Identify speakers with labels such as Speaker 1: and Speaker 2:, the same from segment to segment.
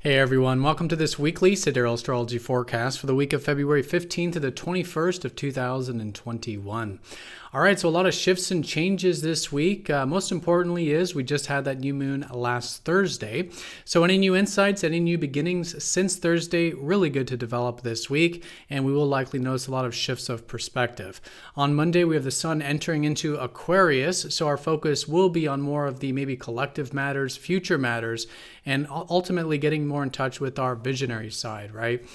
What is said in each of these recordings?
Speaker 1: Hey everyone, welcome to this weekly Sidereal Astrology forecast for the week of February 15th to the 21st of 2021. All right, so a lot of shifts and changes this week. Most importantly is we just had that new moon last Thursday. So any new insights, any new beginnings since Thursday, really good to develop this week, and we will likely notice a lot of shifts of perspective. On Monday, we have the sun entering into Aquarius, so our focus will be on more of the maybe collective matters, future matters, and ultimately getting more in touch with our visionary side, right?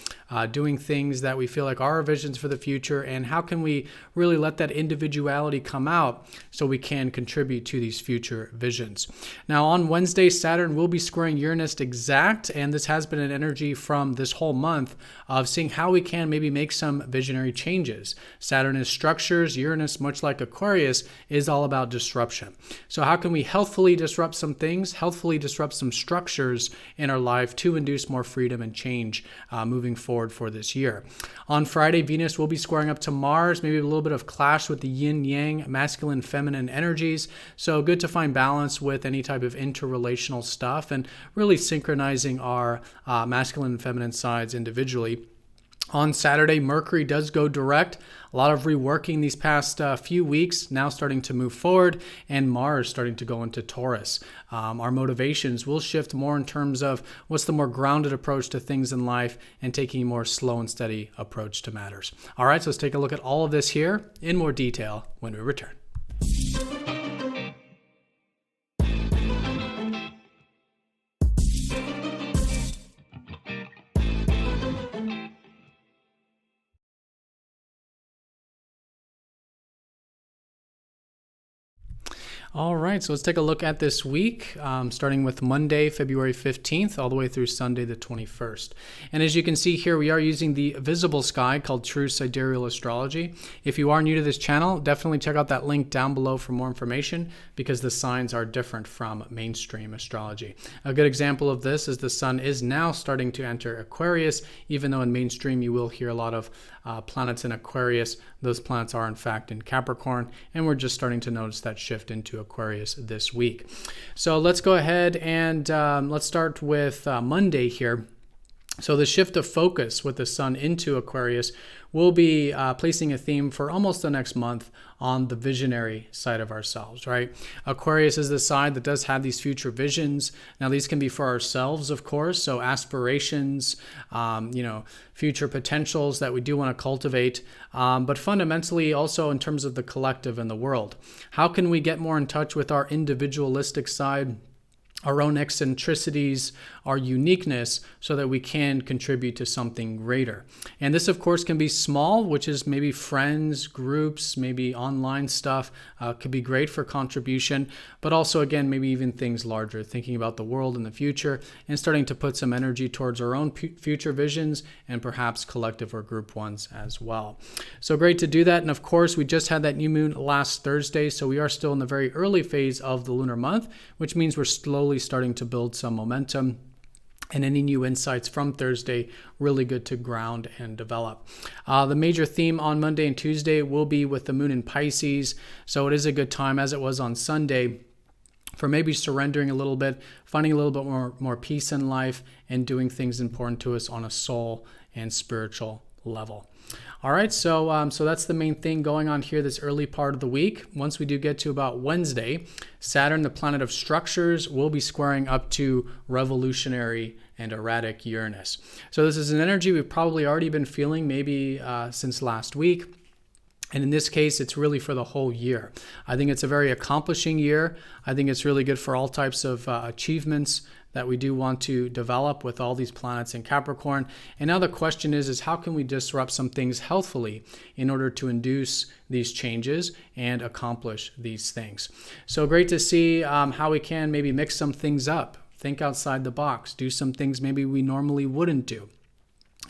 Speaker 1: Doing things that we feel like are our visions for the future, and how can we really let that individuality come out so we can contribute to these future visions. Now on Wednesday, Saturn will be squaring Uranus exact, and this has been an energy from this whole month of seeing how we can maybe make some visionary changes. Saturn is structures, Uranus, much like Aquarius, is all about disruption. So how can we healthfully disrupt some things, healthfully disrupt some structures in our life to induce more freedom and change moving forward for this year. On Friday, Venus will be squaring up to Mars, maybe a little bit of clash with the yin-yang, masculine, feminine energies. So good to find balance with any type of interrelational stuff and really synchronizing our masculine and feminine sides individually. On Saturday, Mercury does go direct. A lot of reworking these past few weeks, now starting to move forward, and Mars starting to go into Taurus. Our motivations will shift more in terms of what's the more grounded approach to things in life and taking a more slow and steady approach to matters. All right, so let's take a look at all of this here in more detail when we return. All right, so let's take a look at this week, starting with Monday, February 15th, all the way through Sunday, the 21st. And as you can see here, we are using the visible sky called True Sidereal Astrology. If you are new to this channel, definitely check out that link down below for more information because the signs are different from mainstream astrology. A good example of this is the sun is now starting to enter Aquarius, even though in mainstream you will hear a lot of planets in Aquarius. Those planets are in fact in Capricorn, and we're just starting to notice that shift into Aquarius this week. So let's go ahead and let's start with Monday here. So the shift of focus with the sun into Aquarius will be placing a theme for almost the next month on the visionary side of ourselves, right? Aquarius is the side that does have these future visions. Now these can be for ourselves, of course, so aspirations, future potentials that we do want to cultivate, but fundamentally also in terms of the collective and the world. How can we get more in touch with our individualistic side, our own eccentricities, our uniqueness, so that we can contribute to something greater? And this, of course, can be small, which is maybe friends, groups, maybe online stuff, could be great for contribution, but also, again, maybe even things larger, thinking about the world in the future and starting to put some energy towards our own future visions and perhaps collective or group ones as well. So great to do that. And of course, we just had that new moon last Thursday, so we are still in the very early phase of the lunar month, which means we're slowly starting to build some momentum. And any new insights from Thursday, really good to ground and develop. The major theme on Monday and Tuesday will be with the moon in Pisces. So it is a good time, as it was on Sunday, for maybe surrendering a little bit, finding a little bit more peace in life, and doing things important to us on a soul and spiritual level. All right, so that's the main thing going on here this early part of the week. Once we do get to about Wednesday, Saturn, the planet of structures, will be squaring up to revolutionary and erratic Uranus. So this is an energy we've probably already been feeling maybe since last week. And in this case, it's really for the whole year. I think it's a very accomplishing year. I think it's really good for all types of achievements that we do want to develop with all these planets in Capricorn. And now the question is how can we disrupt some things healthfully in order to induce these changes and accomplish these things? So great to see how we can maybe mix some things up, think outside the box, do some things maybe we normally wouldn't do.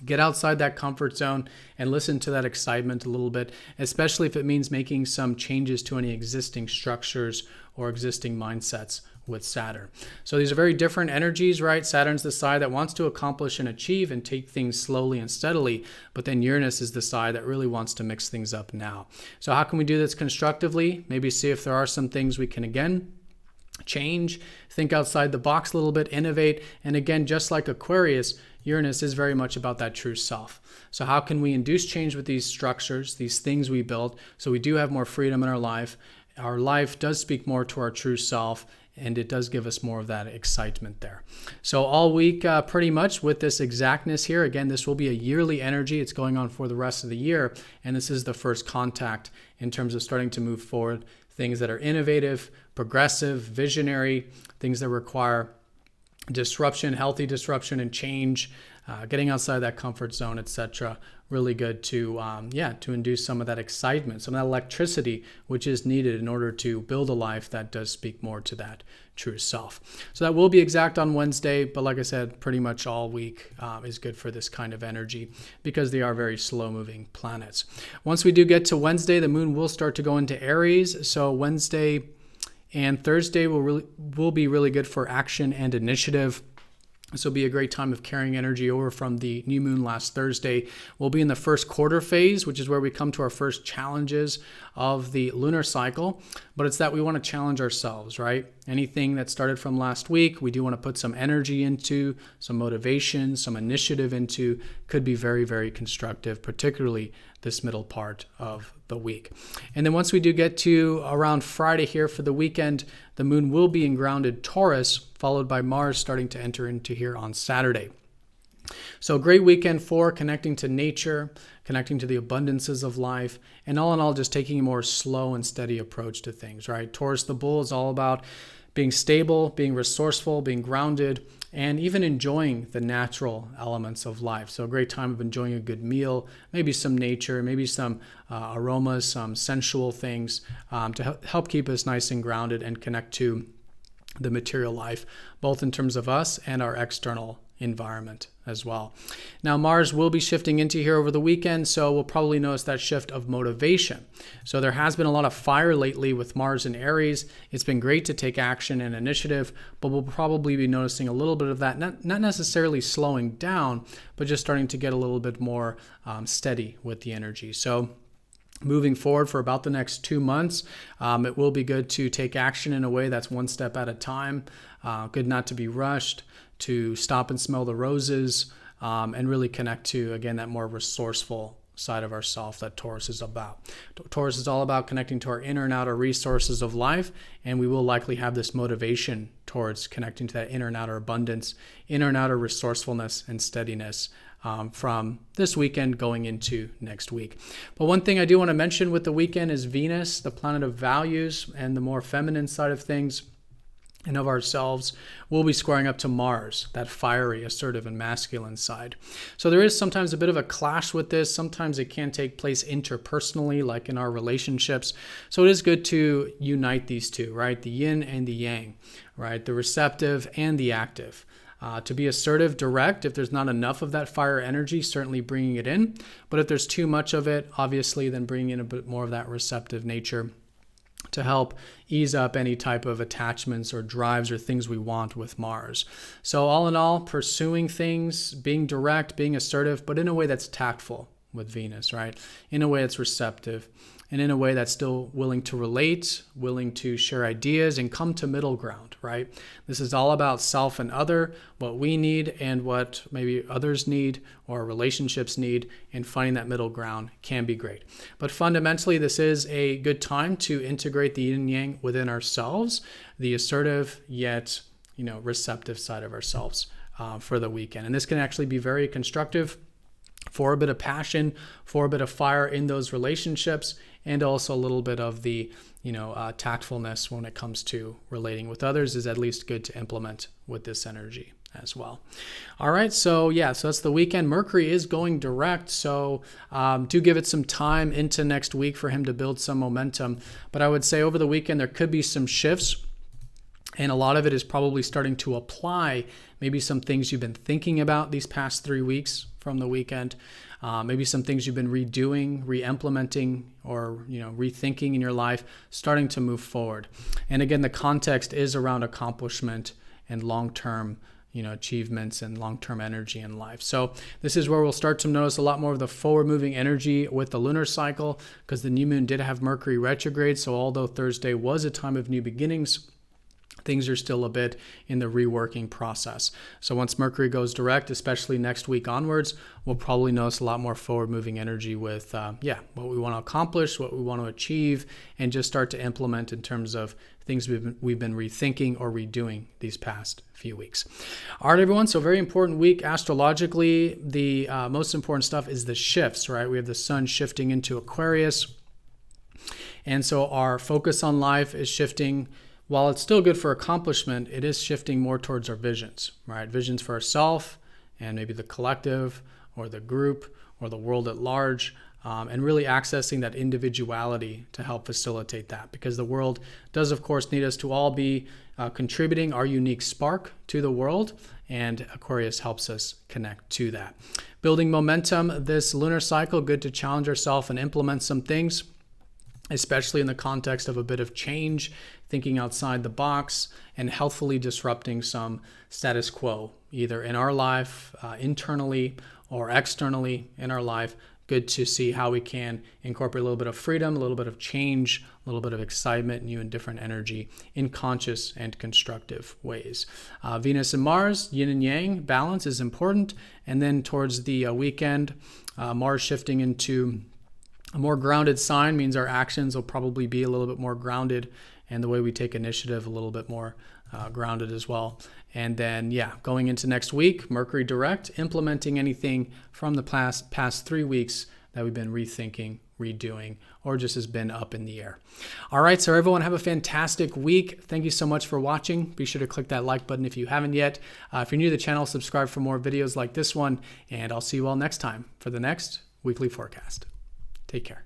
Speaker 1: Get outside that comfort zone and listen to that excitement a little bit, especially if it means making some changes to any existing structures or existing mindsets with Saturn. So these are very different energies, right? Saturn's the side that wants to accomplish and achieve and take things slowly and steadily, but then Uranus is the side that really wants to mix things up now. So how can we do this constructively? Maybe see if there are some things we can, again, change, think outside the box a little bit, innovate. And again, just like Aquarius, Uranus is very much about that true self. So how can we induce change with these structures, these things we build, so we do have more freedom in our life? Our life does speak more to our true self, and it does give us more of that excitement there. So all week, pretty much with this exactness here, again, this will be a yearly energy. It's going on for the rest of the year, and this is the first contact in terms of starting to move forward, things that are innovative, progressive, visionary, things that require disruption, healthy disruption and change, getting outside that comfort zone, etc. Really good to induce some of that excitement, some of that electricity, which is needed in order to build a life that does speak more to that true self. So that will be exact on Wednesday, but like I said, pretty much all week is good for this kind of energy because they are very slow-moving planets. Once we do get to Wednesday, the moon will start to go into Aries. So Wednesday and Thursday will be really good for action and initiative. This will be a great time of carrying energy over from the new moon last Thursday. We'll be in the first quarter phase, which is where we come to our first challenges of the lunar cycle. But it's that we want to challenge ourselves, right? Anything that started from last week, we do want to put some energy into, some motivation, some initiative into, could be very, very constructive, particularly this middle part of the week. And then once we do get to around Friday here for the weekend, the moon will be in grounded Taurus, followed by Mars starting to enter into here on Saturday. So a great weekend for connecting to nature, connecting to the abundances of life, and all in all, just taking a more slow and steady approach to things, right? Taurus the bull is all about being stable, being resourceful, being grounded, and even enjoying the natural elements of life. So a great time of enjoying a good meal, maybe some nature, maybe some aromas, some sensual things to help keep us nice and grounded and connect to the material life, both in terms of us and our external environment as well. Now, Mars will be shifting into here over the weekend, so we'll probably notice that shift of motivation. So there has been a lot of fire lately with Mars and Aries. It's been great to take action and initiative, but we'll probably be noticing a little bit of that, not necessarily slowing down, but just starting to get a little bit more steady with the energy. So moving forward for about the next 2 months, it will be good to take action in a way that's one step at a time. Good not to be rushed, to stop and smell the roses, and really connect to, again, that more resourceful side of ourself that Taurus is about. Taurus is all about connecting to our inner and outer resources of life, and we will likely have this motivation towards connecting to that inner and outer abundance, inner and outer resourcefulness and steadiness from this weekend going into next week. But one thing I do want to mention with the weekend is Venus, the planet of values and the more feminine side of things and of ourselves, will be squaring up to Mars, that fiery, assertive, and masculine side. So there is sometimes a bit of a clash with this. Sometimes it can take place interpersonally, like in our relationships. So it is good to unite these two, right? The yin and the yang, right? The receptive and the active. To be assertive, direct, if there's not enough of that fire energy, certainly bringing it in. But if there's too much of it, obviously, then bringing in a bit more of that receptive nature to help ease up any type of attachments or drives or things we want with Mars. So all in all, pursuing things, being direct, being assertive, but in a way that's tactful with Venus, right? In a way that's receptive, and in a way that's still willing to relate, willing to share ideas and come to middle ground, right? This is all about self and other, what we need and what maybe others need or relationships need, and finding that middle ground can be great. But fundamentally, this is a good time to integrate the yin and yang within ourselves, the assertive yet, receptive side of ourselves for the weekend. And this can actually be very constructive for a bit of passion, for a bit of fire in those relationships, and also a little bit of the, tactfulness when it comes to relating with others is at least good to implement with this energy as well. All right, so that's the weekend. Mercury is going direct, so do give it some time into next week for him to build some momentum. But I would say over the weekend there could be some shifts, and a lot of it is probably starting to apply maybe some things you've been thinking about these past 3 weeks from the weekend, maybe some things you've been redoing, re-implementing, or rethinking in your life, starting to move forward. And again, the context is around accomplishment and long-term achievements and long-term energy in life. So this is where we'll start to notice a lot more of the forward-moving energy with the lunar cycle, because the new moon did have Mercury retrograde. So although Thursday was a time of new beginnings, things are still a bit in the reworking process. So once Mercury goes direct, especially next week onwards, we'll probably notice a lot more forward-moving energy with, what we want to accomplish, what we want to achieve, and just start to implement in terms of things we've been rethinking or redoing these past few weeks. All right, everyone. So very important week astrologically. The most important stuff is the shifts, right? We have the sun shifting into Aquarius. And so our focus on life is shifting. While it's still good for accomplishment, it is shifting more towards our visions, right? Visions for ourselves and maybe the collective or the group or the world at large, and really accessing that individuality to help facilitate that, because the world does, of course, need us to all be contributing our unique spark to the world, and Aquarius helps us connect to that. Building momentum this lunar cycle, good to challenge ourselves and implement some things, especially in the context of a bit of change, thinking outside the box, and healthfully disrupting some status quo, either in our life, internally, or externally in our life. Good to see how we can incorporate a little bit of freedom, a little bit of change, a little bit of excitement, new and different energy in conscious and constructive ways. Venus and Mars, yin and yang, balance is important. And then towards the weekend, Mars shifting into a more grounded sign means our actions will probably be a little bit more grounded, and the way we take initiative a little bit more grounded as well. And then, going into next week, Mercury direct, implementing anything from the past 3 weeks that we've been rethinking, redoing, or just has been up in the air. All right, so everyone have a fantastic week. Thank you so much for watching. Be sure to click that like button if you haven't yet. If you're new to the channel, subscribe for more videos like this one, and I'll see you all next time for the next weekly forecast. Take care.